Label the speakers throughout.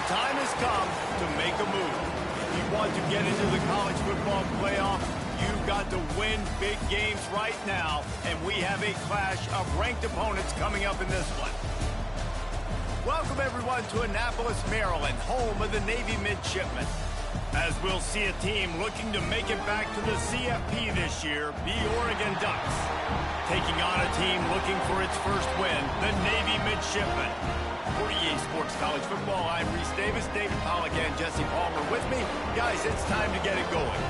Speaker 1: the time has come to make a move. If you want to get into the college football playoff, you've got to win big games right now, and we have a clash of ranked opponents coming up in this one. Welcome, everyone, to Annapolis, Maryland, home of the Navy midshipmen. As we'll see a team looking to make it back to the CFB this year, the Oregon Ducks. Taking on a team looking for its first win, the Navy midshipmen. For EA Sports College Football, I'm Reese Davis, David Pollack, and Jesse Palmer with me. Guys, it's time to get it going.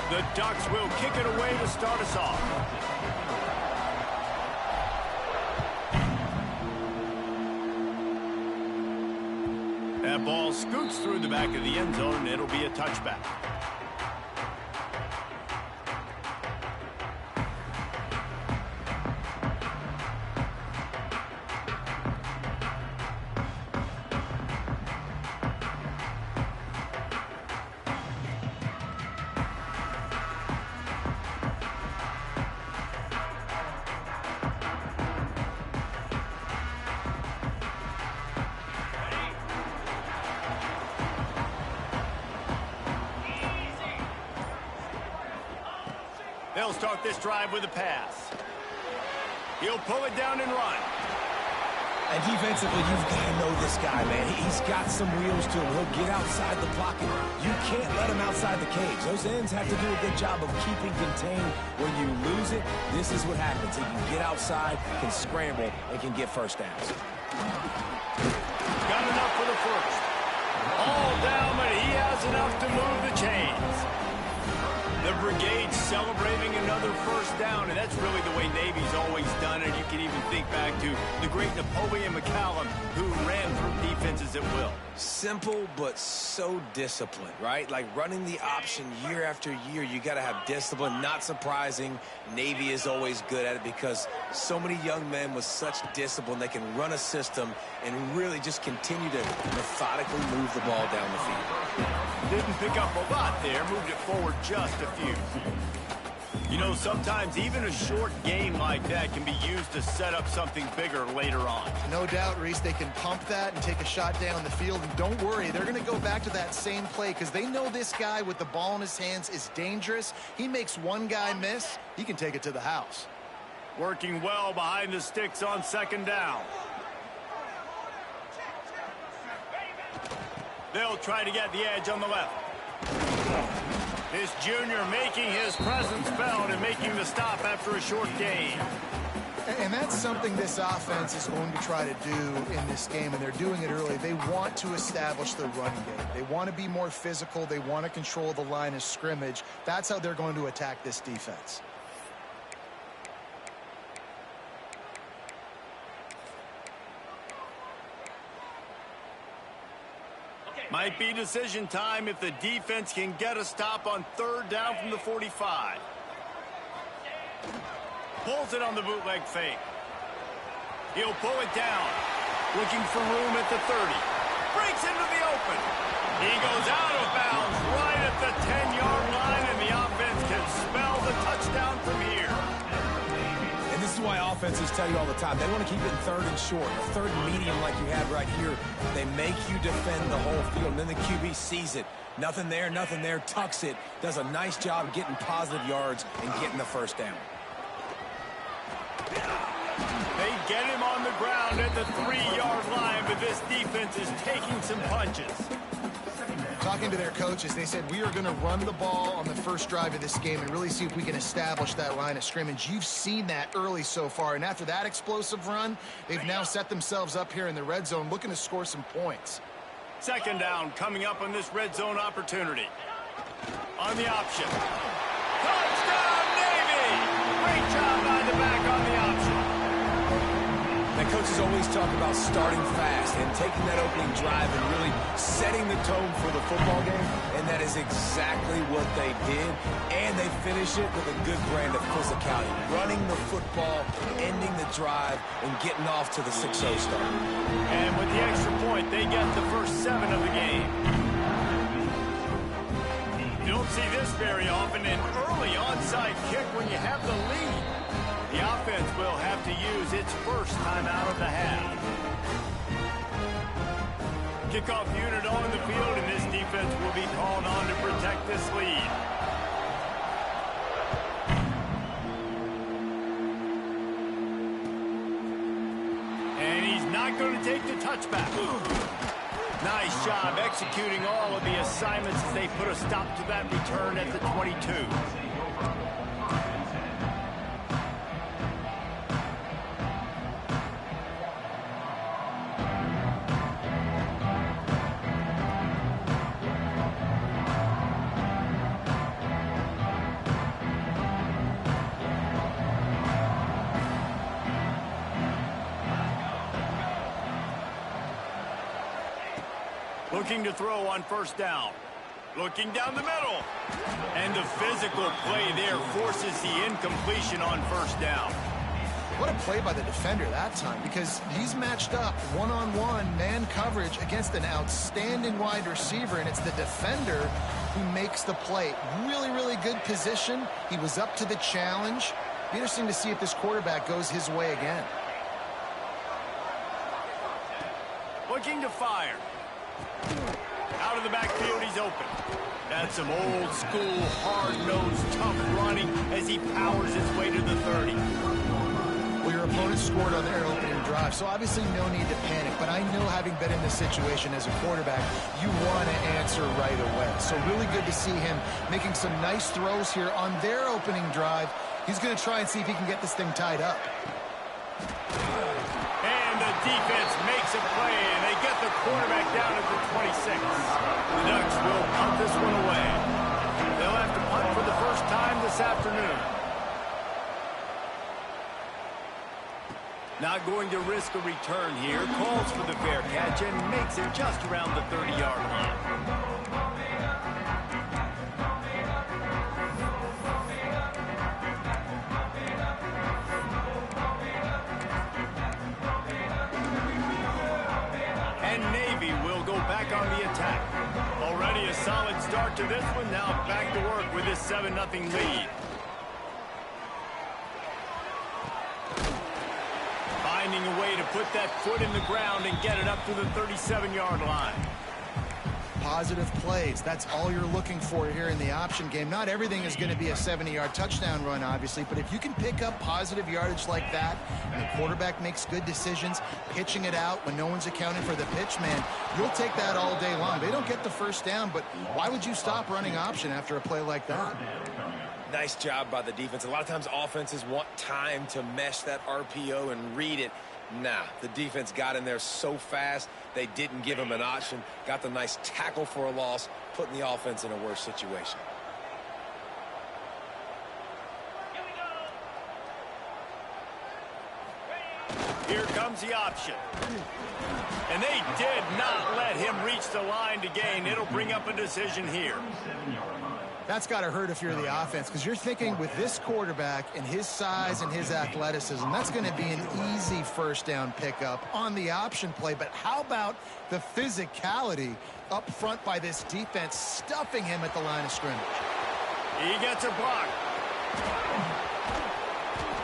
Speaker 1: The Ducks will kick it away to start us off. That ball scoots through the back of the end zone, and it'll be a touchback. They'll start this drive with a pass. He'll pull it down and run.
Speaker 2: And defensively, you've got to know this guy, man. He's got some wheels to him. He'll get outside the pocket. You can't let him outside the cage. Those ends have to do a good job of keeping contained. When you lose it, this is what happens. He can get outside, can scramble, and can get first downs.
Speaker 1: Got enough for the first. All down, but he has enough to move the chains. The brigade celebrating another first down, and that's really the way Navy's always done it. You can even think back to the great Napoleon McCallum, who ran through defenses at will.
Speaker 2: Simple, but so disciplined, right? Like running the option year after year, you got to have discipline. Not surprising, Navy is always good at it because so many young men with such discipline, they can run a system and really just continue to methodically move the ball down the field.
Speaker 1: Didn't pick up a lot there, moved it forward just a few. You know, sometimes even a short game like that can be used to set up something bigger later on.
Speaker 3: No doubt, Reese, they can pump that and take a shot down the field. And don't worry, they're going to go back to that same play because they know this guy with the ball in his hands is dangerous. He makes one guy miss, he can take it to the house.
Speaker 1: Working well behind the sticks on second down. They'll try to get the edge on the left. This junior making his presence felt and making the stop after a short gain.
Speaker 3: And that's something this offense is going to try to do in this game, and they're doing it early. They want to establish the running game. They want to be more physical. They want to control the line of scrimmage. That's how they're going to attack this defense.
Speaker 1: Might be decision time if the defense can get a stop on third down from the 45. Pulls it on the bootleg fake. He'll pull it down. Looking for room at the 30. Breaks into the open. He goes out of bounds right at the 10-yard line, and the offense can spell the touchdown from here.
Speaker 2: And this is why offenses tell you all the time, they want to keep it third and short, or third and medium like you had right here. They make you defend the whole field, and then the QB sees it. Nothing there, tucks it, does a nice job getting positive yards and getting the first down.
Speaker 1: They get him on the ground at the 3-yard line, but this defense is taking some punches.
Speaker 3: Talking to their coaches, they said, we are going to run the ball on the first drive of this game and really see if we can establish that line of scrimmage. You've seen that early so far, and after that explosive run, they've now set themselves up here in the red zone looking to score some points.
Speaker 1: Second down coming up on this red zone opportunity. On the option. Touchdown, Navy! Great job by the back on the option.
Speaker 2: The coaches always talk about starting fast and taking that opening drive and really setting the tone for the football game, and that is exactly what they did, and they finish it with a good brand of physicality, running the football, ending the drive, and getting off to the 6-0 start.
Speaker 1: And with the extra point, they get the first 7 of the game. You don't see this very often, an early onside kick when you have the lead. The offense will have to use its first timeout of the half. Kickoff unit on the field, and this defense will be called on to protect this lead. And he's not going to take the touchback. Nice job executing all of the assignments as they put a stop to that return at the 22. Looking to throw on first down. Looking down the middle. And the physical play there forces the incompletion on first down.
Speaker 3: What a play by the defender that time, because he's matched up one-on-one man coverage against an outstanding wide receiver, and it's the defender who makes the play. Really, really good position. He was up to the challenge. Be interesting to see if this quarterback goes his way again.
Speaker 1: Looking to fire. Out of the backfield, he's open. That's some old school, hard-nosed, tough running as he powers his way to the 30.
Speaker 3: Well, your opponent scored on their opening drive, so obviously no need to panic. But I know, having been in this situation as a quarterback, you want to answer right away. So really good to see him making some nice throws here on their opening drive. He's going to try and see if he can get this thing tied up.
Speaker 1: And the defense makes a play, and they get the quarterback down at the 26. The Ducks will punt this one away. They'll have to punt for the first time this afternoon. Not going to risk a return here. Calls for the fair catch and makes it just around the 30-yard line. And Navy will go back on the attack. Already a solid start to this one. Now back to work with this 7-0 lead. Finding a way to put that foot in the ground and get it up to the 37-yard line.
Speaker 3: Positive plays. That's all you're looking for here in the option game. Not everything is going to be a 70-yard touchdown run, obviously, but if you can pick up positive yardage like that, and the quarterback makes good decisions, pitching it out when no one's accounting for the pitch, man, you'll take that all day long. They don't get the first down, but why would you stop running option after a play like that?
Speaker 2: Nice job by the defense. A lot of times offenses want time to mesh that RPO and read it. Nah, the defense got in there so fast, they didn't give him an option. Got the nice tackle for a loss, putting the offense in a worse situation.
Speaker 1: Here comes the option. And they did not let him reach the line to gain. It'll bring up a decision here.
Speaker 3: That's got to hurt if you're the offense, because you're thinking with this quarterback and his size and his athleticism, that's going to be an easy first down pickup on the option play. But how about the physicality up front by this defense, stuffing him at the line of scrimmage?
Speaker 1: He gets a block.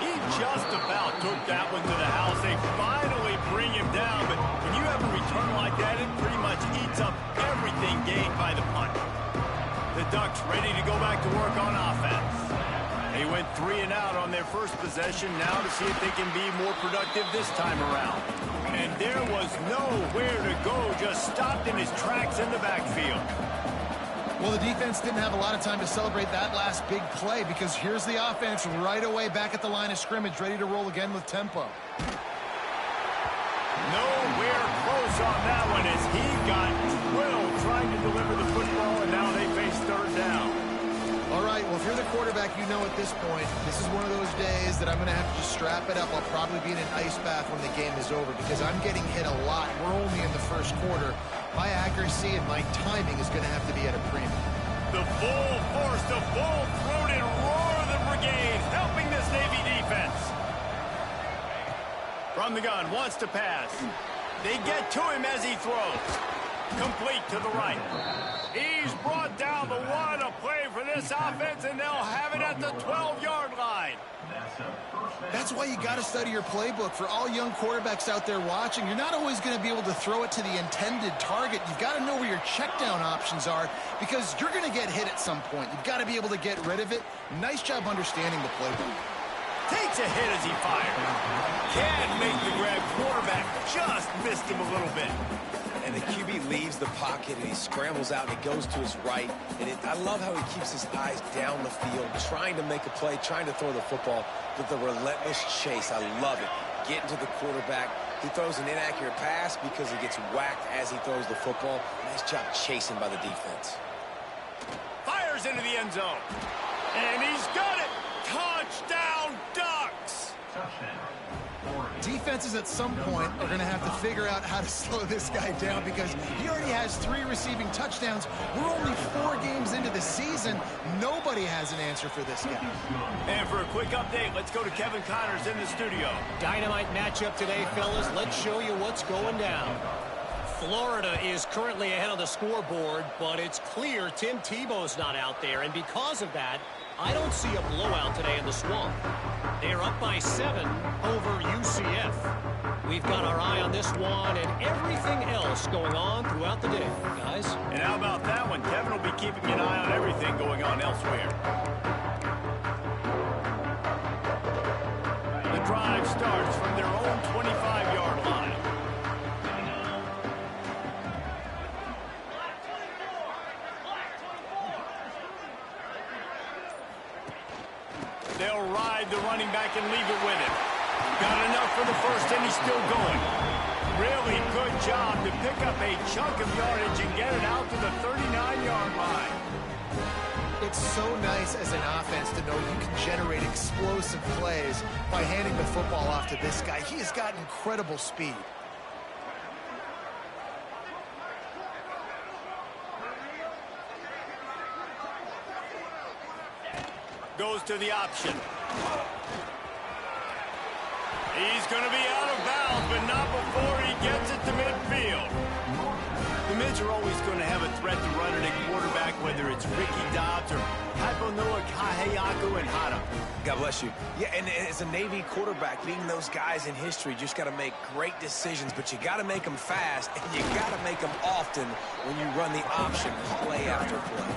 Speaker 1: He just about took that one to the house. They finally bring him down, but when you have a return like that, it pretty much eats up everything gained by the punt. The Ducks ready to go back to work on offense. They went 3 and out on their first possession, now to see if they can be more productive this time around. And there was nowhere to go, just stopped in his tracks in the backfield.
Speaker 3: Well, the defense didn't have a lot of time to celebrate that last big play, because here's the offense right away back at the line of scrimmage, ready to roll again with tempo.
Speaker 1: Nowhere close on that one as he got drilled trying to deliver the football, and now they face third down.
Speaker 3: All right, well, if you're the quarterback, you know at this point, this is one of those days that I'm going to have to just strap it up. I'll probably be in an ice bath when the game is over because I'm getting hit a lot. We're only in the first quarter. My accuracy and my timing is going to have to be at a premium.
Speaker 1: The full force, the full-throated roar of the brigade helping this Navy defense. From the gun, wants to pass. They get to him as he throws. Complete to the right. He's brought down the one, a play for this offense, and they'll have it at the 12-yard line.
Speaker 3: That's why you got to study your playbook. For all young quarterbacks out there watching, you're not always going to be able to throw it to the intended target. You've got to know where your check down options are because you're going to get hit at some point. You've got to be able to get rid of it. Nice job understanding the playbook.
Speaker 1: Takes a hit as he fired. Can't make the grab. Quarterback just missed him a little bit.
Speaker 2: And the QB leaves the pocket, and he scrambles out, and he goes to his right. And I love how he keeps his eyes down the field, trying to make a play, trying to throw the football with the relentless chase. I love it. Getting to the quarterback. He throws an inaccurate pass because he gets whacked as he throws the football. Nice job chasing by the defense.
Speaker 1: Fires into the end zone. And he's got it. Touchdown, Ducks.
Speaker 3: Defenses at some point are going to have to figure out how to slow this guy down because he already has 3 receiving touchdowns. We're only 4 games into the season. Nobody has an answer for this guy.
Speaker 1: And for a quick update, let's go to Kevin Connors in the studio.
Speaker 4: Dynamite matchup today, fellas. Let's show you what's going down. Florida is currently ahead of the scoreboard, but it's clear Tim Tebow's not out there, and because of that, I don't see a blowout today in the Swamp. They're up by 7 over UCF. We've got our eye on this one and everything else going on throughout the day, guys.
Speaker 1: And how about that one? Kevin will be keeping an eye on everything going on elsewhere. The drive starts from their own 25-yard line. They'll ride the running back and leave it with him. Got enough for the first, and he's still going. Really good job to pick up a chunk of yardage and get it out to the 39-yard line.
Speaker 3: It's so nice as an offense to know you can generate explosive plays by handing the football off to this guy. He has got incredible speed.
Speaker 1: Goes to the option. He's going to be out of bounds, but not before he gets it to midfield. The Mids are always going to have a threat to run at a quarterback, whether it's Ricky Dobbs or Kaponoa Kaheyaku and Hada.
Speaker 2: God bless you. Yeah, and as a Navy quarterback, being those guys in history, just got to make great decisions, but you got to make them fast, and you got to make them often when you run the option play after play.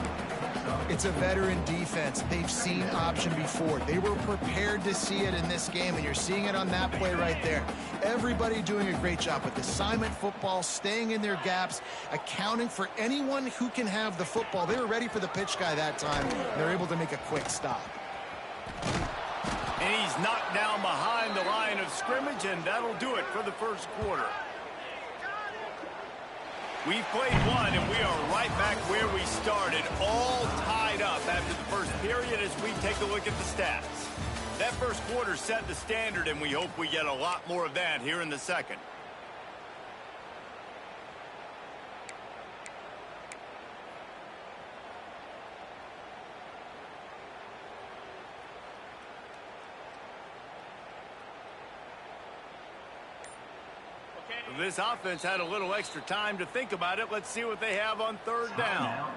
Speaker 3: It's a veteran defense. They've seen option before. They were prepared to see it in this game, and you're seeing it on that play right there. Everybody doing a great job with assignment football, staying in their gaps, accounting for anyone who can have the football. They were ready for the pitch guy that time. They're able to make a quick stop.
Speaker 1: And he's knocked down behind the line of scrimmage, and that'll do it for the first quarter. We've played one, and we are right back where we started, all tied up after the first period as we take a look at the stats. That first quarter set the standard, and we hope we get a lot more of that here in the second. This offense had a little extra time to think about it. Let's see what they have on third down.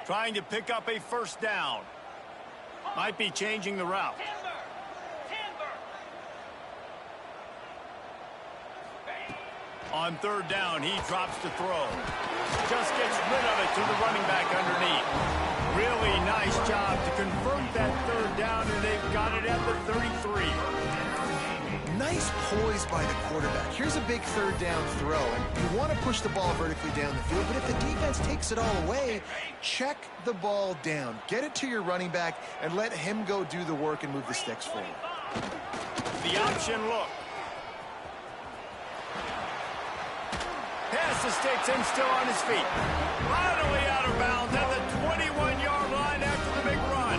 Speaker 1: Trying to pick up a first down. Might be changing the route. On third down, he drops to throw. Just gets rid of it to the running back underneath. Really nice job to convert that third down, and they've got it at the 33.
Speaker 3: Nice poise by the quarterback. Here's a big third down throw, and you want to push the ball vertically down the field, but if the defense takes it all away, check the ball down. Get it to your running back and let him go do the work and move the sticks forward.
Speaker 1: The option look. Pass the sticks and still on his feet. Finally out of bounds at the 21-yard line after the big run.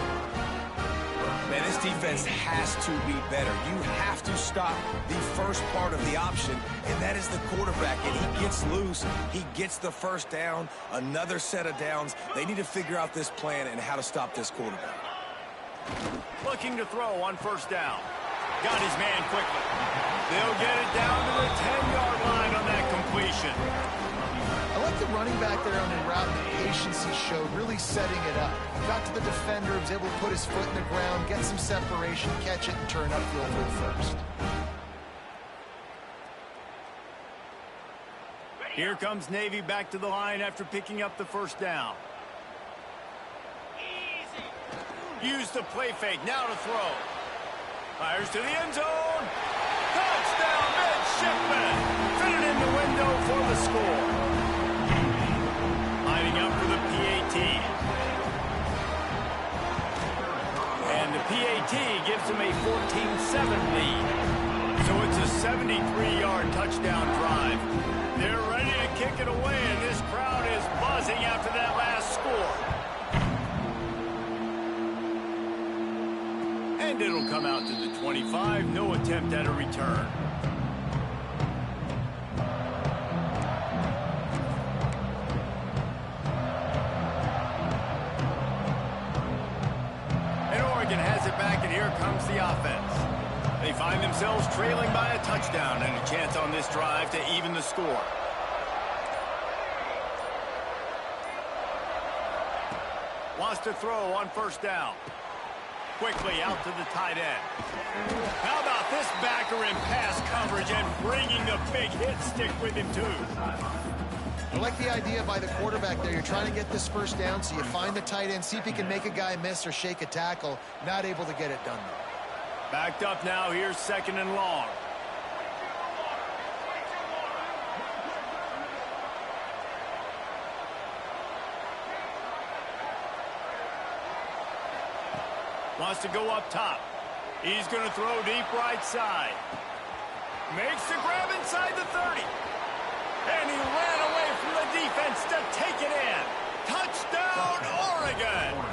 Speaker 2: Man, this defense has to be better. You have to stop the first part of the option, and that is the quarterback. And he gets loose. He gets the first down, another set of downs. They need to figure out this plan and how to stop this quarterback.
Speaker 1: Looking to throw on first down. Got his man quickly. They'll get it down to the 10-yard line on that completion.
Speaker 3: I like the running back there on the route and the patience he showed, really setting it up. Got to the defender, was able to put his foot in the ground, get some separation, catch it, and turn upfield for the first.
Speaker 1: Here comes Navy back to the line after picking up the first down. Use the play fake, now to throw. Fires to the end zone. Touchdown, midshipman. Fit it in the window for the score. Lining up for the PAT. And the PAT gives them a 14-7 lead. So it's a 73-yard touchdown drive. They're ready to kick it away, and this crowd is buzzing after that last score. And it'll come out to the 25. No attempt at a return. And Oregon has it back, and here comes the offense. They find themselves trailing by a touchdown and a chance on this drive to even the score. Wants to throw on first down. Quickly out to the tight end. How about this backer in pass coverage and bringing the big hit stick with him, too?
Speaker 3: I like the idea by the quarterback there. You're trying to get this first down, so you find the tight end, see if he can make a guy miss or shake a tackle. Not able to get it done, though.
Speaker 1: Backed up now. Here's second and long. Wants to go up top. He's going to throw deep right side. Makes the grab inside the 30. And he ran away from the defense to take it in. Touchdown, Oregon!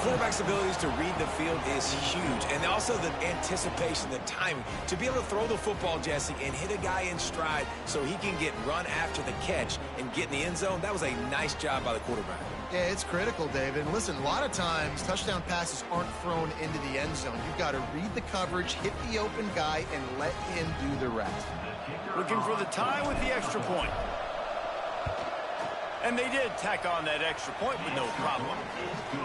Speaker 2: Quarterback's abilities to read the field is huge, and also the anticipation, the timing. To be able to throw the football, Jesse, and hit a guy in stride so he can get run after the catch and get in the end zone, that was a nice job by the quarterback.
Speaker 3: Yeah, it's critical, David. And listen, a lot of times, touchdown passes aren't thrown into the end zone. You've got to read the coverage, hit the open guy, and let him do the rest.
Speaker 1: Looking for the tie with the extra point. And they did tack on that extra point with no problem.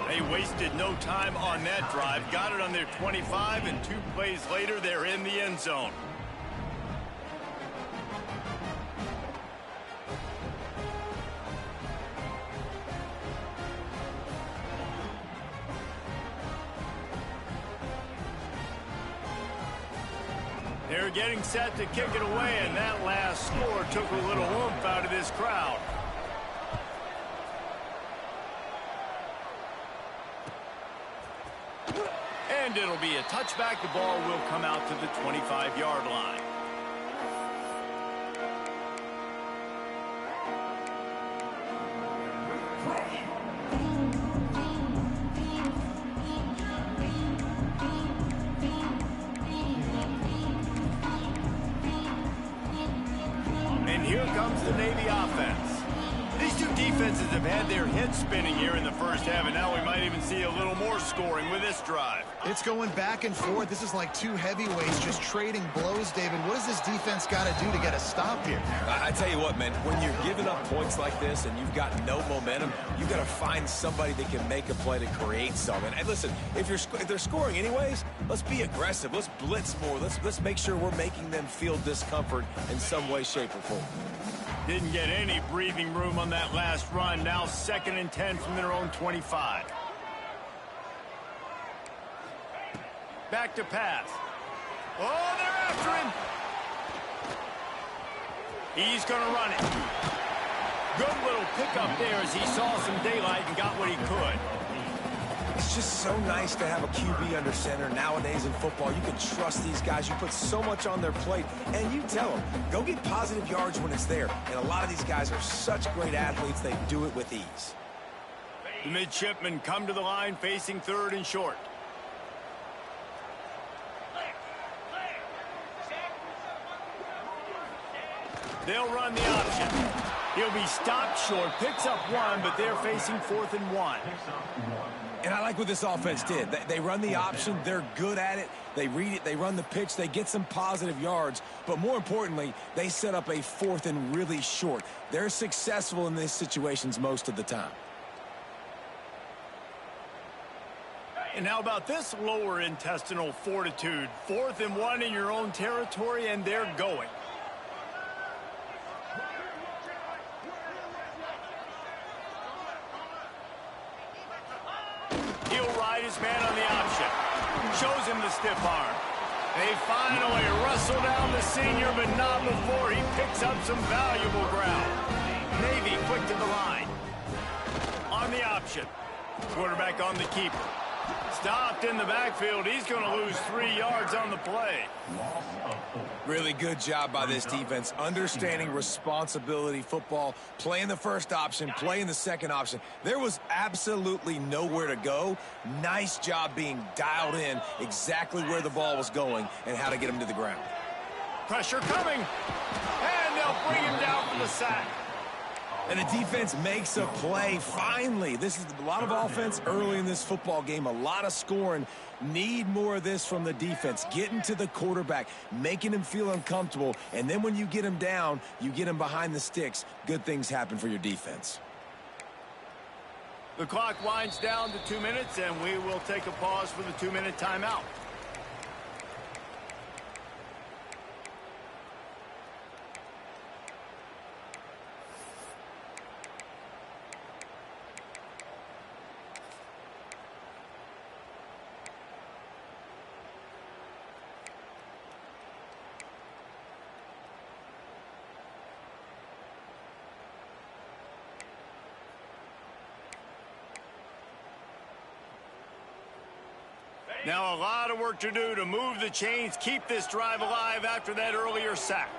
Speaker 1: They wasted no time on that drive. Got it on their 25, and 2 plays later, they're in the end zone. They're getting set to kick it away, and that last score took a little oomph out of this crowd. And it'll be a touchback. The ball will come out to the 25-yard line. And here comes the Navy offense. These two defenses have had their heads spinning here in the first half, and now we might even see a little more scoring with this drive.
Speaker 3: It's going back and forth. This is like two heavyweights just trading blows, David. What does this defense got to do to get a stop here?
Speaker 2: I tell you what, man, when you're giving up points like this and you've got no momentum, you've got to find somebody that can make a play to create something. And listen, if they're scoring anyways, let's be aggressive. Let's blitz more. Let's make sure we're making them feel discomfort in some way, shape, or form.
Speaker 1: Didn't get any breathing room on that last run. Now 2nd and 10 from their own 25. Back to pass. Oh, they're after him. He's going to run it. Good little pickup there as he saw some daylight and got what he could.
Speaker 2: It's just so nice to have a QB under center. Nowadays in football, you can trust these guys. You put so much on their plate, and you tell them, go get positive yards when it's there. And a lot of these guys are such great athletes, they do it with ease.
Speaker 1: The midshipmen come to the line facing third and short. They'll run the option. He'll be stopped short, picks up one, but they're facing 4th and 1.
Speaker 2: And I like what this offense did. They run the option. They're good at it. They read it. They run the pitch. They get some positive yards. But more importantly, they set up a 4th and really short. They're successful in these situations most of the time.
Speaker 1: And how about this lower intestinal fortitude? 4th and 1 in your own territory, and they're going. His man on the option. Shows him the stiff arm. They finally wrestle down the senior, but not before he picks up some valuable ground. Navy quick to the line. On the option. Quarterback on the keeper. Stopped in the backfield. He's going to lose 3 yards on the play.
Speaker 2: Really good job by this defense, understanding responsibility football, playing the first option, playing the second option. There was absolutely nowhere to go. Nice job being dialed in exactly where the ball was going and how to get him to the ground.
Speaker 1: Pressure coming, and they'll bring him down for the sack.
Speaker 2: And the defense makes a play, finally. This is a lot of offense early in this football game, a lot of scoring. Need more of this from the defense. Getting to the quarterback, making him feel uncomfortable, and then when you get him down, you get him behind the sticks. Good things happen for your defense.
Speaker 1: The clock winds down to 2 minutes, and we will take a pause for the 2-minute timeout. Now a lot of work to do to move the chains, keep this drive alive after that earlier sack.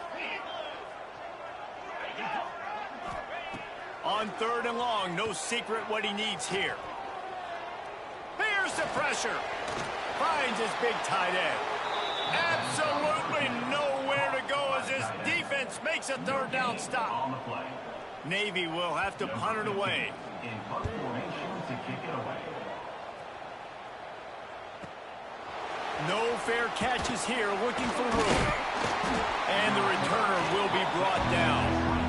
Speaker 1: On 3rd and long, no secret what he needs here. Here's the pressure. Finds his big tight end. Absolutely nowhere to go as his defense makes a 3rd down stop. Navy will have to punt it away. No fair catches here, looking for room. And the returner will be brought down.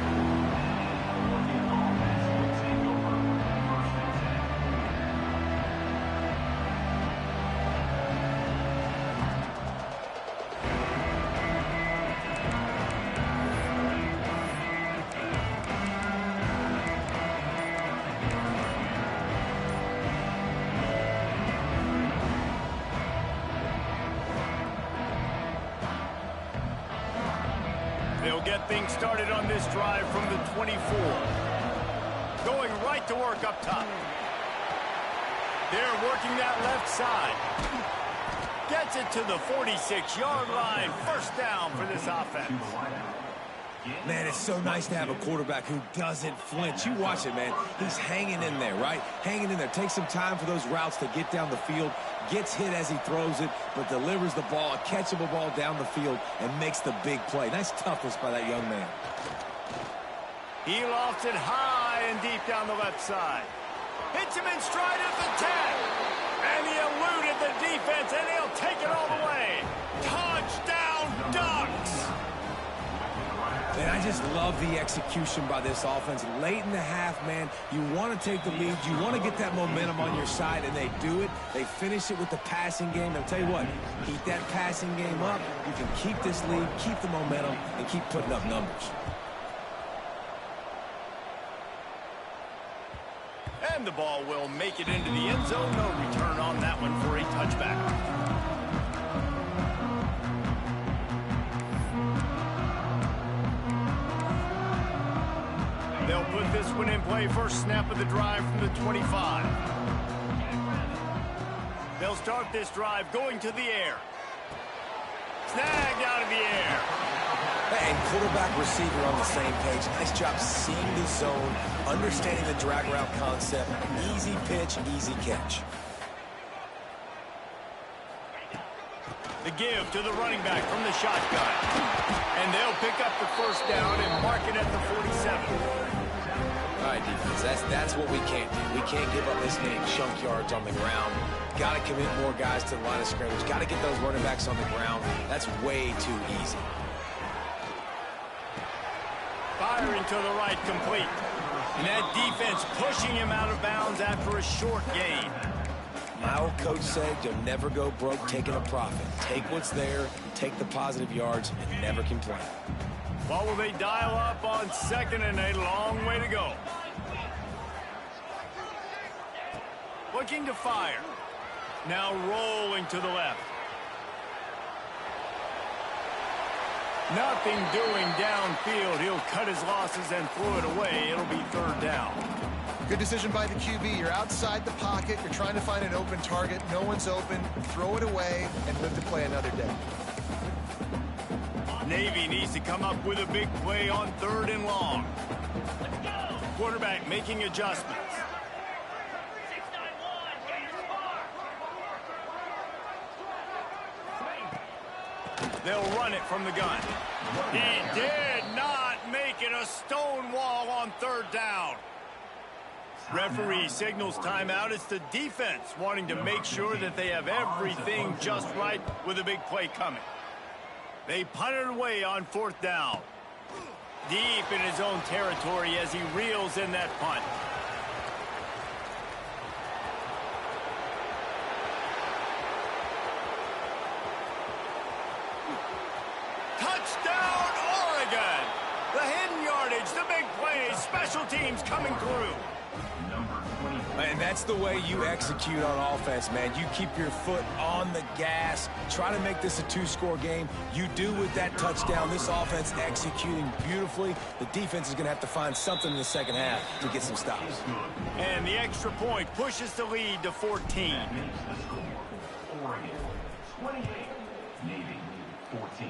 Speaker 1: They'll get things started on this drive from the 24. Going right to work up top. They're working that left side. Gets it to the 46-yard line. 1st down for this offense.
Speaker 2: Man, it's so nice to have a quarterback who doesn't flinch. You watch it, man. He's hanging in there, right? Hanging in there. Takes some time for those routes to get down the field. Gets hit as he throws it, but delivers the ball, a catchable ball down the field, and makes the big play. Nice toughness by that young man.
Speaker 1: He lofts it high and deep down the left side. Hits him in stride at the 10. And he eluded the defense, and he'll take it all the way. Touchdown, Ducks!
Speaker 2: And I just love the execution by this offense. Late in the half, man, you want to take the lead. You want to get that momentum on your side, and they do it. They finish it with the passing game. I'll tell you what, keep that passing game up. You can keep this lead, keep the momentum, and keep putting up numbers.
Speaker 1: And the ball will make it into the end zone. No return on that one for a touchback. this one in play. First snap of the drive from the 25. They'll start this drive going to the air. Snagged out of the air.
Speaker 2: And quarterback, receiver on the same page. Nice job seeing the zone, understanding the drag route concept. Easy pitch, easy catch.
Speaker 1: The give to the running back from the shotgun. And they'll pick up the first down and mark it at the 47.
Speaker 2: All right, defense, that's what we can't do. We can't give up this many chunk yards on the ground. Got to commit more guys to the line of scrimmage. Got to get those running backs on the ground. That's way too easy.
Speaker 1: Firing to the right, complete. And that defense pushing him out of bounds after a short gain.
Speaker 2: My old coach said you'll never go broke taking a profit. Take what's there, take the positive yards, and never complain.
Speaker 1: Well, will they dial up on 2nd and a long way to go? Looking to fire. Now rolling to the left. Nothing doing downfield. He'll cut his losses and throw it away. It'll be 3rd down.
Speaker 3: Good decision by the QB. You're outside the pocket. You're trying to find an open target. No one's open. Throw it away and live to play another day.
Speaker 1: Navy needs to come up with a big play on 3rd and long. Quarterback making adjustments. They'll run it from the gun. He did not make it a stone wall on 3rd down. Referee signals timeout. It's the defense wanting to make sure that they have everything just right with a big play coming. They punt it away on 4th down. Deep in his own territory as he reels in that punt. Touchdown, Oregon! The hidden yardage, the big plays, special teams coming through.
Speaker 2: And that's the way you execute on offense, man. You keep your foot on the gas. Try to make this a 2-score game. You do with that touchdown. This offense executing beautifully. The defense is going to have to find something in the second half to get some stops.
Speaker 1: And the extra point pushes the lead to 14.
Speaker 5: Oregon 28, Navy 14.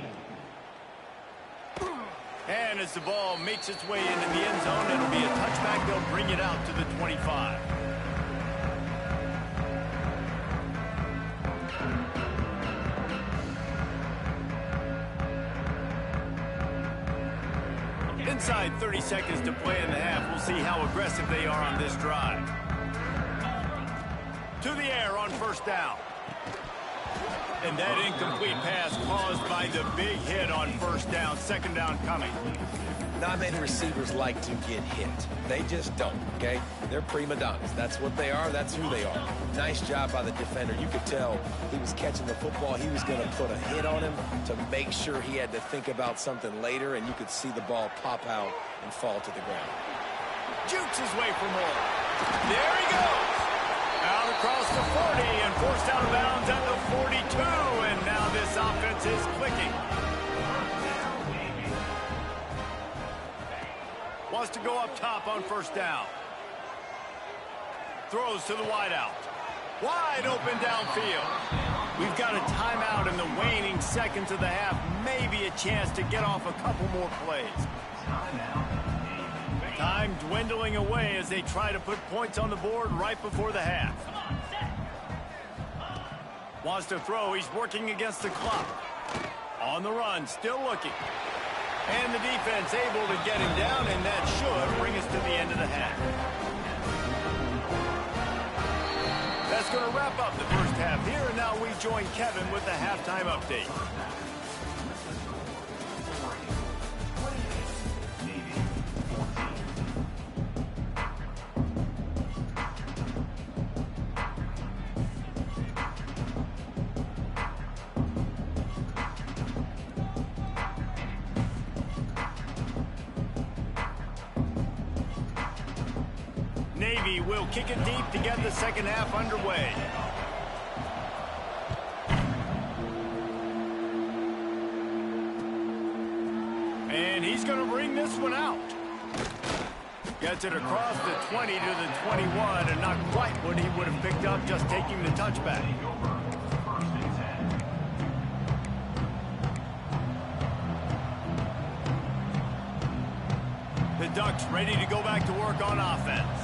Speaker 1: And as the ball makes its way into the end zone, it'll be a touchback. They'll bring it out to the 25. Inside 30 seconds to play in the half. We'll see how aggressive they are on this drive. To the air on 1st down. And that incomplete pass caused by the big hit on 1st down. 2nd down coming.
Speaker 2: Not many receivers like to get hit. They just don't, okay? They're prima donnas. That's what they are. That's who they are. Nice job by the defender. You could tell he was catching the football. He was going to put a hit on him to make sure he had to think about something later, and you could see the ball pop out and fall to the ground.
Speaker 1: Jukes his way for more. There he goes. Out across the 40 and forced out of bounds at the 42. And now this offense is clicking. Wants to go up top on 1st down. Throws to the wideout. Wide open downfield. We've got a timeout in the waning seconds of the half. Maybe a chance to get off a couple more plays. Time dwindling away as they try to put points on the board right before the half. Wants to throw. He's working against the clock. On the run, still looking. And the defense able to get him down, and that should bring us to the end of the half. That's going to wrap up the first half here, and now we join Kevin with the halftime update. Navy will kick it deep to get the second half underway. And he's going to bring this one out. Gets it across the 20 to the 21, and not quite what he would have picked up just taking the touchback. The Ducks ready to go back to work on offense.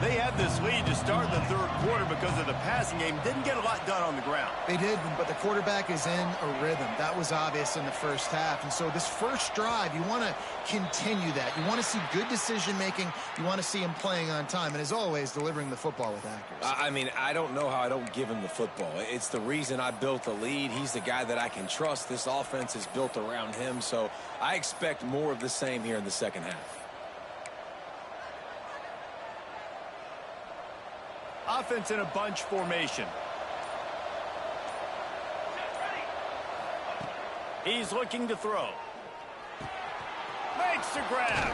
Speaker 1: They had this lead to start the third quarter because of the passing game. Didn't get a lot done on the ground.
Speaker 3: They did, but the quarterback is in a rhythm. That was obvious in the first half. And so this first drive, you want to continue that. You want to see good decision-making. You want to see him playing on time. And as always, delivering the football with accuracy.
Speaker 2: I mean, I don't know how I don't give him the football. It's the reason I built the lead. He's the guy that I can trust. This offense is built around him. So I expect more of the same here in the second half.
Speaker 1: Offense in a bunch formation. He's looking to throw. Makes the grab.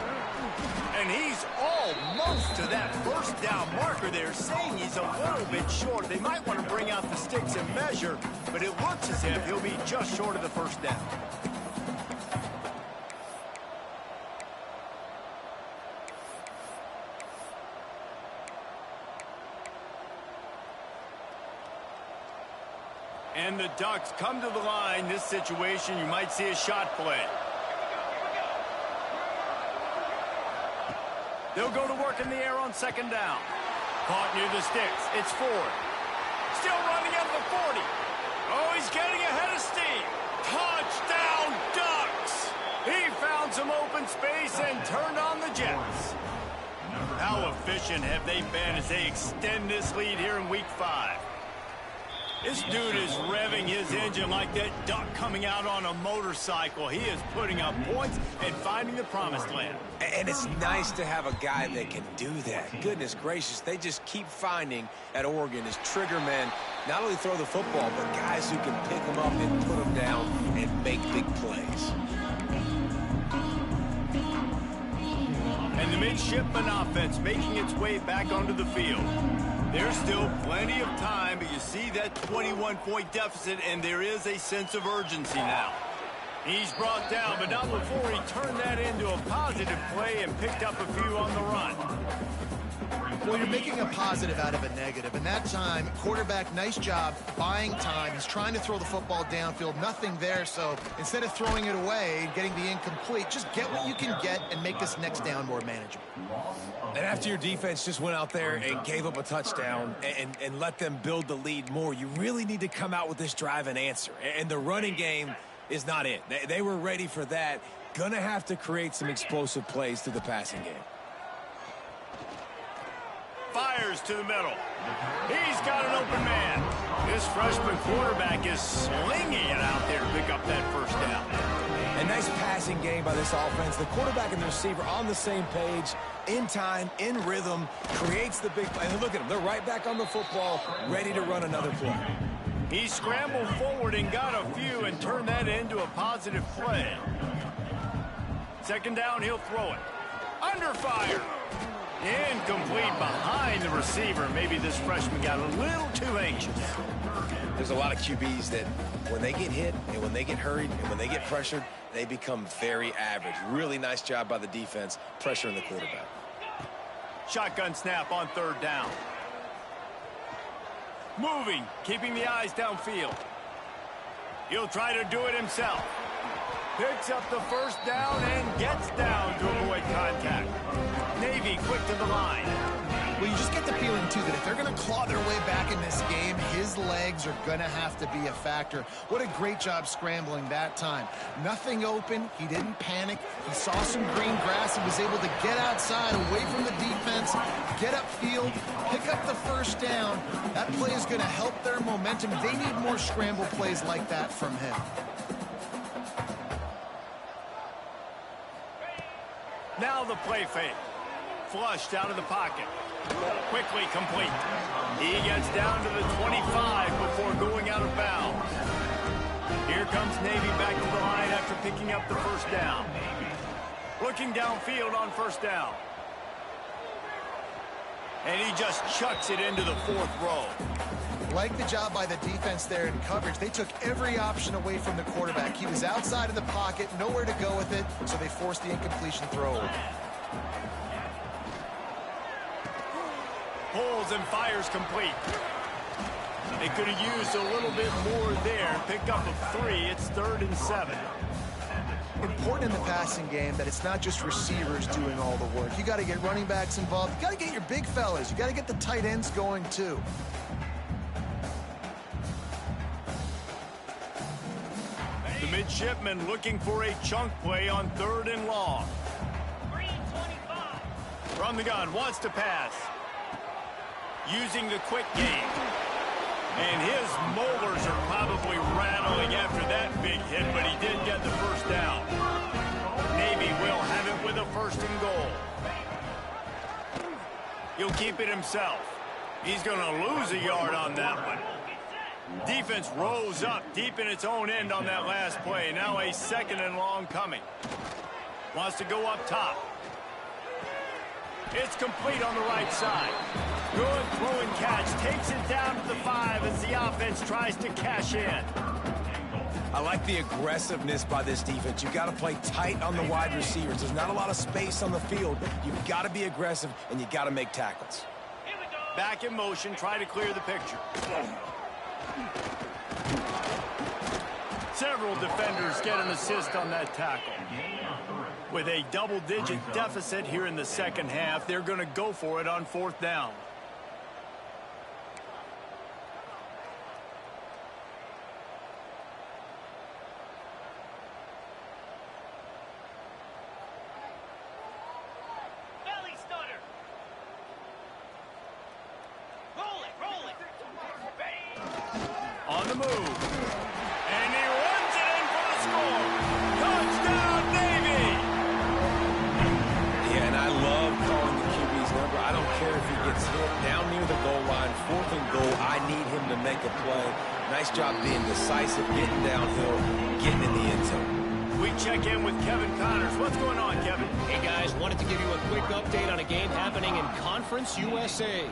Speaker 1: And he's almost to that first down marker there, saying he's a little bit short. They might want to bring out the sticks and measure, but it looks as if he'll be just short of the first down. And the Ducks come to the line. This situation, you might see a shot play. They'll go to work in the air on second down. Caught near the sticks. It's Ford. Still running out of the 40. Oh, he's getting ahead of steam. Touchdown, Ducks! He found some open space and turned on the Jets. How efficient have they been as they extend this lead here in Week 5? This dude is revving his engine like that duck coming out on a motorcycle. He is putting up points and finding the promised land.
Speaker 2: And it's nice to have a guy that can do that. Goodness gracious, they just keep finding at Oregon is trigger men, not only throw the football, but guys who can pick them up and put them down and make big plays.
Speaker 1: And the midshipman offense making its way back onto the field. There's still plenty of time, but you see that 21-point deficit, and there is a sense of urgency now. He's brought down, but not before he turned that into a positive play and picked up a few on the run.
Speaker 3: Well, you're making a positive out of a negative. And that time, quarterback, nice job buying time. He's trying to throw the football downfield. Nothing there, so instead of throwing it away and getting the incomplete, just get what you can get and make this next down more manageable.
Speaker 2: And after your defense just went out there and gave up a touchdown and let them build the lead more, you really need to come out with this drive and answer. And the running game is not it. They were ready for that. Gonna have to create some explosive plays through the passing game.
Speaker 1: Fires to the middle. He's got an open man. This freshman quarterback is slinging it out there to pick up that first down.
Speaker 2: A nice passing game by this offense. The quarterback and the receiver on the same page, in time, in rhythm, creates the big play. And look at them. They're right back on the football, ready to run another play.
Speaker 1: He scrambled forward and got a few and turned that into a positive play. Second down, he'll throw it. Under fire. Incomplete behind the receiver. Maybe this freshman got a little too anxious.
Speaker 2: There's a lot of QBs that when they get hit and when they get hurried and when they get pressured, they become very average. Really nice job by the defense, pressuring the quarterback.
Speaker 1: Shotgun snap on third down. Moving, keeping the eyes downfield. He'll try to do it himself. Picks up the first down and gets down to avoid contact. Navy quick to the line.
Speaker 3: Well, you just get the feeling, too, that if they're going to claw their way back in this game, his legs are going to have to be a factor. What a great job scrambling that time. Nothing open. He didn't panic. He saw some green grass and was able to get outside, away from the defense, get upfield, pick up the first down. That play is going to help their momentum. They need more scramble plays like that from him.
Speaker 1: Now the play fake. Flushed out of the pocket. Quickly complete. He gets down to the 25 before going out of bounds. Here comes Navy back to the line after picking up the first down. Looking downfield on first down. And he just chucks it into the fourth row.
Speaker 3: Like the job by the defense there in coverage. They took every option away from the quarterback. He was outside of the pocket, nowhere to go with it, so they forced the incompletion throw.
Speaker 1: Pulls and fires complete. They could have used a little bit more there. Pick up a 3. It's 3rd and 7.
Speaker 3: Important in the passing game that it's not just receivers doing all the work. You got to get running backs involved. You got to get your big fellas. You got to get the tight ends going too.
Speaker 1: The midshipman looking for a chunk play on 3rd and long. From the gun, wants to pass. Using the quick game. And his molars are probably rattling after that big hit, but he did get the first down. Navy will have it with a 1st and goal. He'll keep it himself. He's going to lose a yard on that one. Defense rose up deep in its own end on that last play. Now a 2nd and long coming. Wants to go up top. It's complete on the right side. Good throw and catch. Takes it down to the 5 as the offense tries to cash in.
Speaker 2: I like the aggressiveness by this defense. You've got to play tight on the wide receivers. There's not a lot of space on the field. You've got to be aggressive, and you've got to make tackles.
Speaker 1: Back in motion. Try to clear the picture. Several defenders get an assist on that tackle. With a double-digit deficit here in the 2nd half, they're going to go for it on 4th down.
Speaker 6: Belly stutter. Roll it.
Speaker 1: On the move. And he runs it in for the score. Touchdown, Navy!
Speaker 2: Yeah, and I love calling the QB's number. I don't care if he gets hit down near the goal line, 4th and goal. I need him to make a play. Nice job being decisive, getting downhill, getting in the end zone.
Speaker 1: We check in with Kevin Connors. What's going on, Kevin?
Speaker 4: Hey, guys, wanted to give you a quick update on a game happening in Conference USA.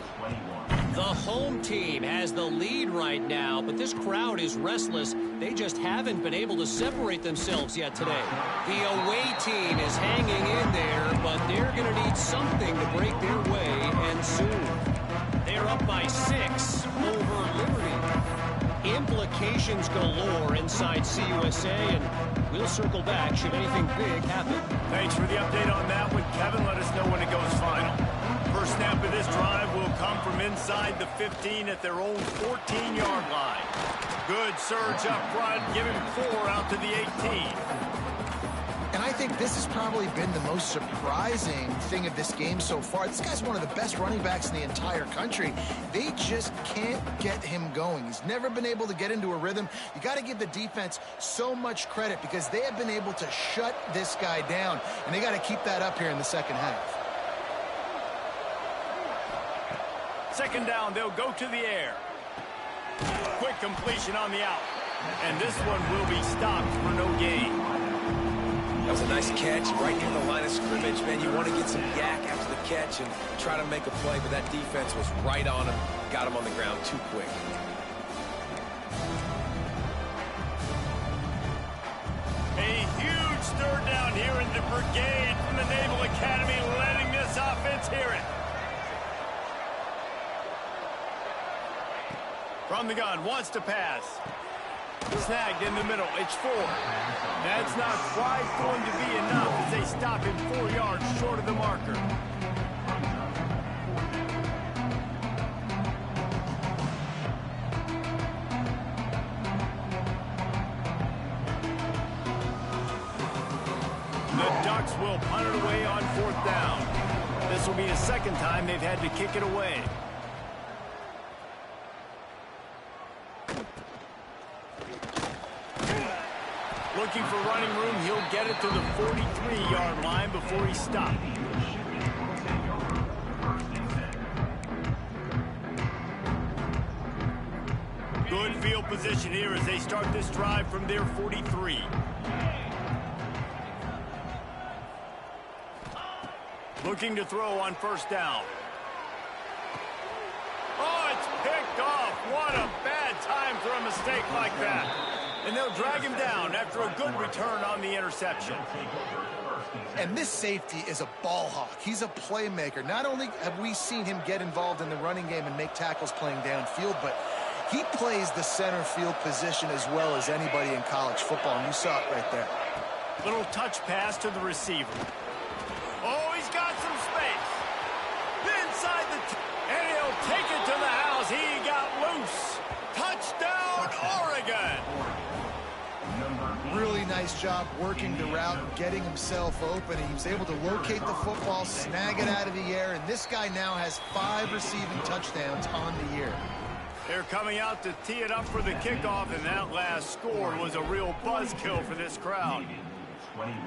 Speaker 4: The home team has the lead right now, but this crowd is restless. They just haven't been able to separate themselves yet today. The away team is hanging in there, but they're going to need something to break their way, and soon. They're up by 6 over Liberty. Implications galore inside CUSA, and we'll circle back should anything big happen.
Speaker 1: Thanks for the update on that one, Kevin. Let us know when it goes final. First snap of this drive will come from inside the 15 at their own 14-yard line. Good surge up front, giving 4 out to the 18.
Speaker 3: And I think this has probably been the most surprising thing of this game so far. This guy's one of the best running backs in the entire country. They just can't get him going. He's never been able to get into a rhythm. You got to give the defense so much credit because they have been able to shut this guy down, and they got to keep that up here in the 2nd half.
Speaker 1: 2nd down, they'll go to the air. Quick completion on the out. And this one will be stopped for no gain.
Speaker 2: That was a nice catch right near the line of scrimmage, man. You want to get some yak after the catch and try to make a play, but that defense was right on him, got him on the ground too quick.
Speaker 1: A huge 3rd down here in the brigade from the Naval Academy, letting this offense hear it. From the gun, wants to pass. Snagged in the middle, it's 4. That's not quite going to be enough as they stop him 4 yards short of the marker. The Ducks will punt it away on 4th down. This will be the 2nd time they've had to kick it away. Looking for running room, he'll get it to the 43-yard line before he stopped. Good field position here as they start this drive from their 43. Looking to throw on 1st down. Oh, it's picked off. What a bad time for a mistake like that. And they'll drag him down after a good return on the interception.
Speaker 3: And this safety is a ball hawk. He's a playmaker. Not only have we seen him get involved in the running game and make tackles playing downfield, but he plays the center field position as well as anybody in college football, and you saw it right there.
Speaker 1: Little touch pass to the receiver. Oh, he's got some space. Inside and he'll take it to the house. He got loose. Touchdown, Oregon.
Speaker 3: Really nice job working the route and getting himself open. He was able to locate the football, snag it out of the air, and this guy now has 5 receiving touchdowns on the year.
Speaker 1: They're coming out to tee it up for the kickoff, and that last score was a real buzzkill for this crowd.
Speaker 5: 21.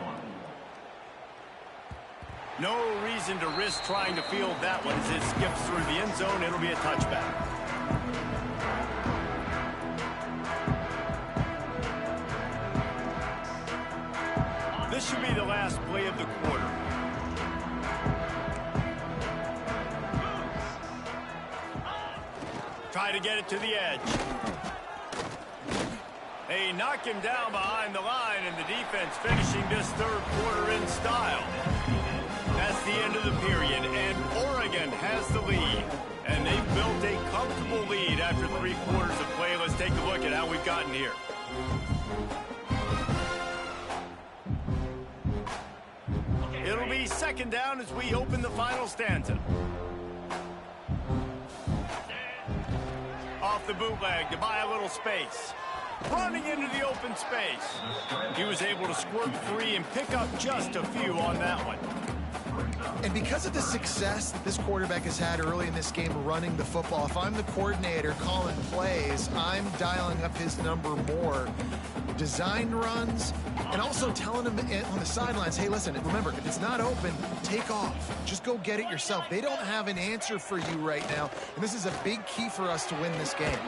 Speaker 1: No reason to risk trying to field that one as it skips through the end zone. It'll be a touchback. This should be the last play of the quarter. Try to get it to the edge. They knock him down behind the line, and the defense finishing this third quarter in style. That's the end of the period, and Oregon has the lead. And they've built a comfortable lead after 3 quarters of play. Let's take a look at how we've gotten here. It'll be second down as we open the final stanza. Off the bootleg to buy a little space. Running into the open space. He was able to squirt free and pick up just a few on that one.
Speaker 3: And because of the success that this quarterback has had early in this game running the football, if I'm the coordinator calling plays, I'm dialing up his number more. Design runs, and also telling him on the sidelines, hey, listen, remember, if it's not open, take off. Just go get it yourself. They don't have an answer for you right now, and this is a big key for us to win this game.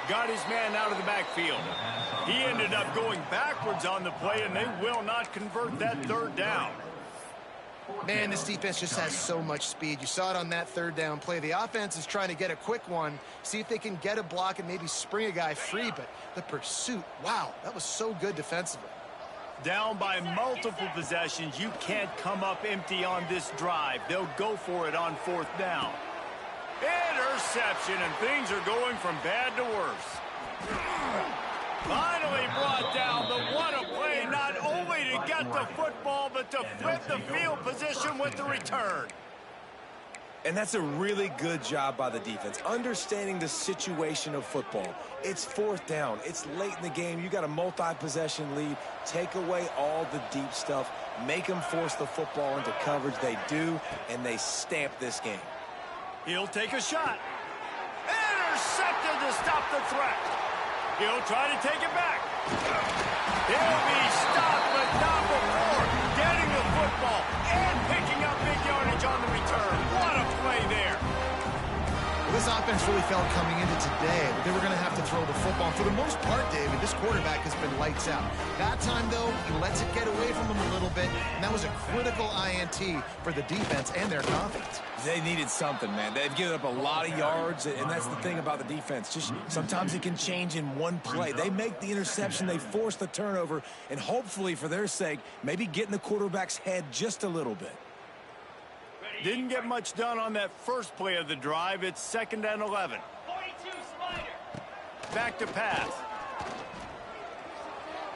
Speaker 1: Got his man out of the backfield. He ended up going backwards on the play, and they will not convert that third down.
Speaker 3: Man, this defense just has so much speed. You saw it on that third down play. The offense is trying to get a quick one, see if they can get a block and maybe spring a guy free, but the pursuit, wow, that was so good defensively.
Speaker 1: Down by multiple possessions, you can't come up empty on this drive. They'll go for it on 4th down. Interception, and things are going from bad to worse. Finally brought down, but what a play, not only to get the football, but to flip the field position with the return.
Speaker 2: And that's a really good job by the defense, understanding the situation of football. It's 4th down. It's late in the game. You got a multi-possession lead. Take away all the deep stuff. Make them force the football into coverage. They do, and they stamp this game.
Speaker 1: He'll take a shot. Intercepted to stop the threat. He'll try to take it back. He'll be stopped, but not before getting the football and picking up big yardage on the return. What a play there.
Speaker 3: Well, this offense really felt coming into today that they were going to have to throw the football. For the most part, David, this quarterback has been lights out. That time, though, he lets it get away from him a little bit, and that was a critical INT for the defense and their confidence.
Speaker 2: They needed something, man. They've given up a lot of yards, and that's the thing about the defense. Just sometimes it can change in one play. They make the interception, they force the turnover, and hopefully, for their sake, maybe get in the quarterback's head just a little bit.
Speaker 1: Didn't get much done on that first play of the drive. It's 2nd and 11.
Speaker 6: 42 Slider.
Speaker 1: Back to pass.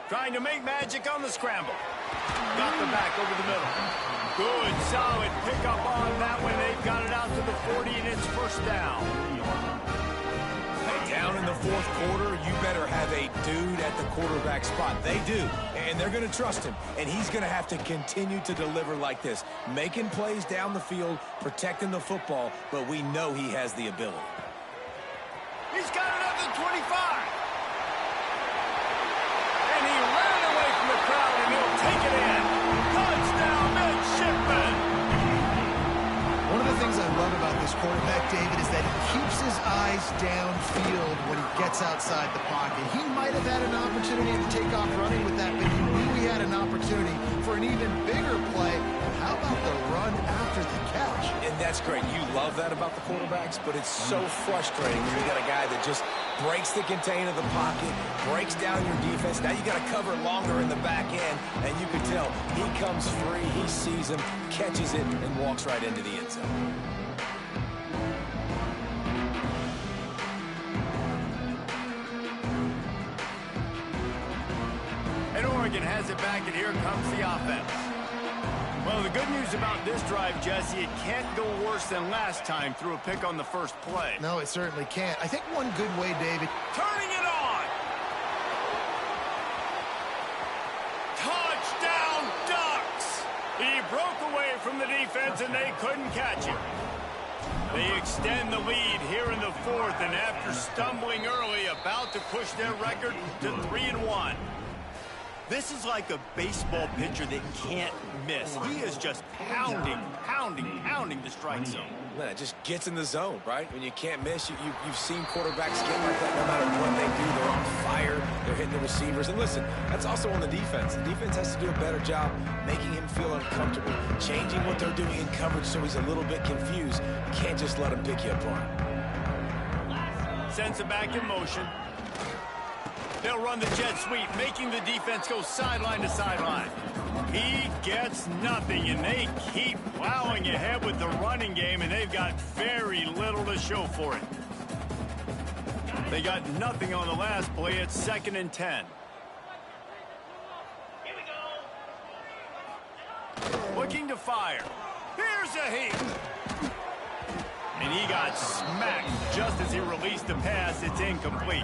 Speaker 1: Trying to make magic on the scramble. Got the back over the middle. Good, solid pickup on that one. They've got it out to the 40, and it's 1st down.
Speaker 2: Down in the 4th quarter, you better have a dude at the quarterback spot. They do, and they're going to trust him, and he's going to have to continue to deliver like this, making plays down the field, protecting the football, but we know he has the ability.
Speaker 1: He's got it up to 25. And he ran away from the crowd, and he'll take it in. Touchdown, midshipman.
Speaker 3: One of the things I love about this quarterback, David, is that he keeps his eyes downfield when he gets outside the pocket. He might have had an opportunity to take off running with that, but he knew he had an opportunity for an even bigger play. How about the run after the catch?
Speaker 2: And that's great. You love that about the quarterbacks, but it's so frustrating when you got a guy that just breaks the contain of the pocket, breaks down your defense. Now you got to cover longer in the back end, and you can tell he comes free, he sees him, catches it, and walks right into the end zone.
Speaker 1: And Oregon has it back, and here comes the offense. Well, the good news about this drive, Jesse, it can't go worse than last time through a pick on the first play.
Speaker 3: No, it certainly can't. I think one good way, David.
Speaker 1: Turning it on. Touchdown, Ducks. He broke away from the defense, and they couldn't catch him. They extend the lead here in the fourth, and after stumbling early, about to push their record to 3-1. This is like a baseball pitcher that can't miss. He is just pounding the strike zone.
Speaker 2: Man, it just gets in the zone, right? When you can't miss, you've seen quarterbacks get like that no matter what they do. They're on fire. They're hitting the receivers. And listen, that's also on the defense. The defense has to do a better job making him feel uncomfortable, changing what they're doing in coverage so he's a little bit confused. You can't just let him pick you apart.
Speaker 1: Sends it back in motion. They'll run the jet sweep, making the defense go sideline to sideline. He gets nothing, and they keep plowing ahead with the running game, and they've got very little to show for it. They got nothing on the last play. It's 2nd and 10.
Speaker 6: Here we go.
Speaker 1: Looking to fire. Here's a heat. And he got smacked just as he released the pass. It's incomplete.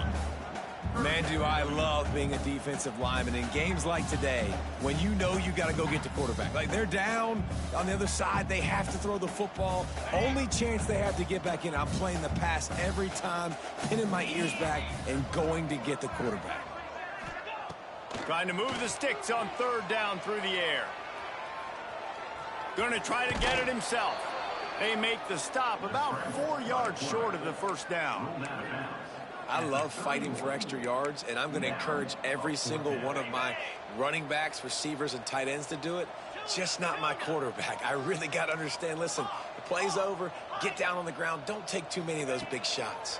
Speaker 2: Man, do I love being a defensive lineman in games like today when you know you got to go get the quarterback. Like, they're down on the other side. They have to throw the football. Only chance they have to get back in. I'm playing the pass every time, pinning my ears back and going to get the quarterback.
Speaker 1: Trying to move the sticks on 3rd down through the air. Going to try to get it himself. They make the stop about 4 yards short of the first down.
Speaker 2: I love fighting for extra yards, and I'm going to encourage every single one of my running backs, receivers, and tight ends to do it. Just not my quarterback. I really got to understand, listen, the play's over, get down on the ground, don't take too many of those big shots.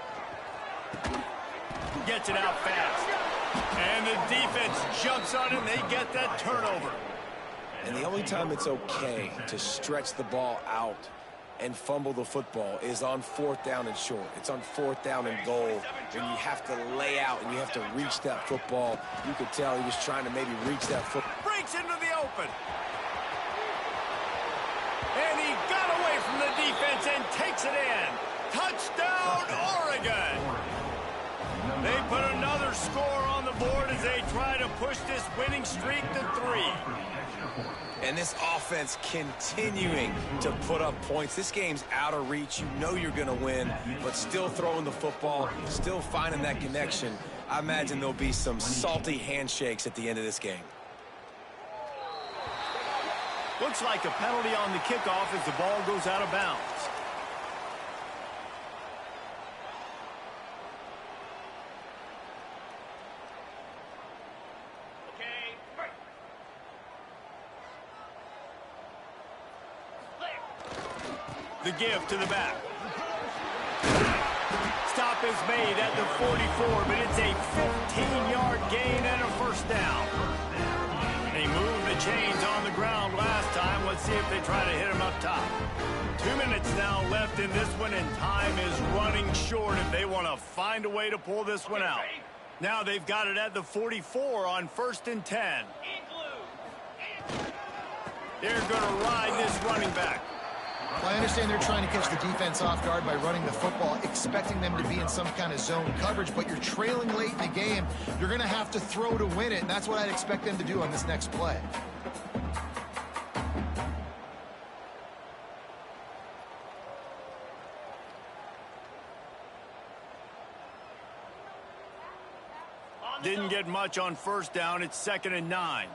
Speaker 1: Gets it out fast. And the defense jumps on it, and they get that turnover.
Speaker 2: And the only time it's okay to stretch the ball out and fumble the football is on 4th down and short. It's on 4th down and goal when you have to lay out and you have to reach that football. You could tell he was trying to maybe reach that football.
Speaker 1: Breaks into the open. And he got away from the defense and takes it in. Touchdown, Oregon. They put another score on the board as they try to push this winning streak to 3.
Speaker 2: And this offense continuing to put up points. This game's out of reach. You know you're going to win, but still throwing the football, still finding that connection. I imagine there'll be some salty handshakes at the end of this game.
Speaker 1: Looks like a penalty on the kickoff as the ball goes out of bounds. The give to the back. Stop is made at the 44, but it's a 15-yard gain and a first down. They moved the chains on the ground last time. Let's see if they try to hit him up top. 2 minutes now left in this one, and time is running short if they want to find a way to pull this one out. Now they've got it at the 44 on 1st and 10. They're going to ride this running back.
Speaker 3: Well, I understand they're trying to catch the defense off guard by running the football, expecting them to be in some kind of zone coverage, but you're trailing late in the game. You're going to have to throw to win it, and that's what I'd expect them to do on this next play.
Speaker 1: Didn't get much on 1st down. It's 2nd and 9.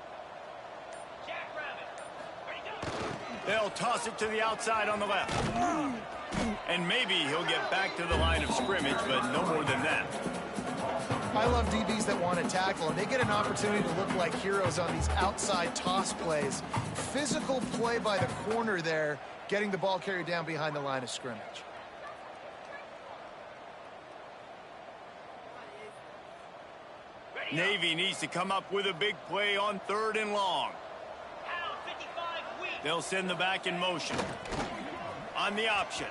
Speaker 1: They'll toss it to the outside on the left. And maybe he'll get back to the line of scrimmage, but no more than that.
Speaker 3: I love DBs that want to tackle, and they get an opportunity to look like heroes on these outside toss plays. Physical play by the corner there, getting the ball carried down behind the line of scrimmage.
Speaker 1: Navy needs to come up with a big play on 3rd and long.
Speaker 6: Pound 55 weak.
Speaker 1: They'll send the back in motion. On the option.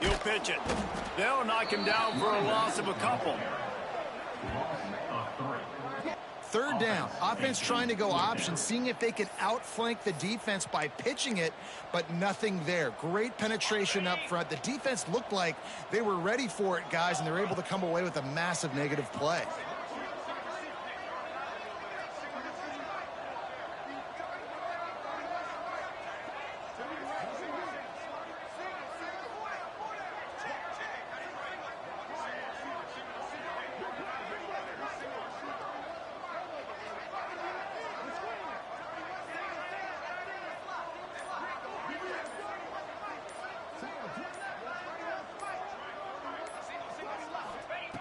Speaker 1: He'll pitch it. They'll knock him down for a loss of a couple.
Speaker 5: Loss of 3.
Speaker 3: 3rd down. Offense trying to go option, seeing if they can outflank the defense by pitching it, but nothing there. Great penetration up front. The defense looked like they were ready for it, guys, and they're able to come away with a massive negative play.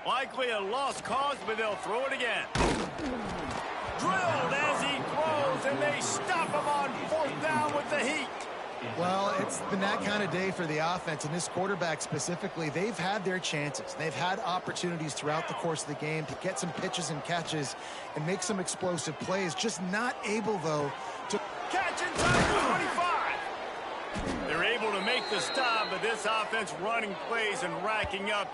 Speaker 1: Likely a lost cause, but they'll throw it again. Drilled as he throws, and they stop him on 4th down with the heat.
Speaker 3: Well, it's been that kind of day for the offense, and this quarterback specifically. They've had their chances. They've had opportunities throughout the course of the game to get some pitches and catches and make some explosive plays. Just not able, though, to
Speaker 1: Catch in time for 25. They're able to make the stop, but this offense running plays and racking up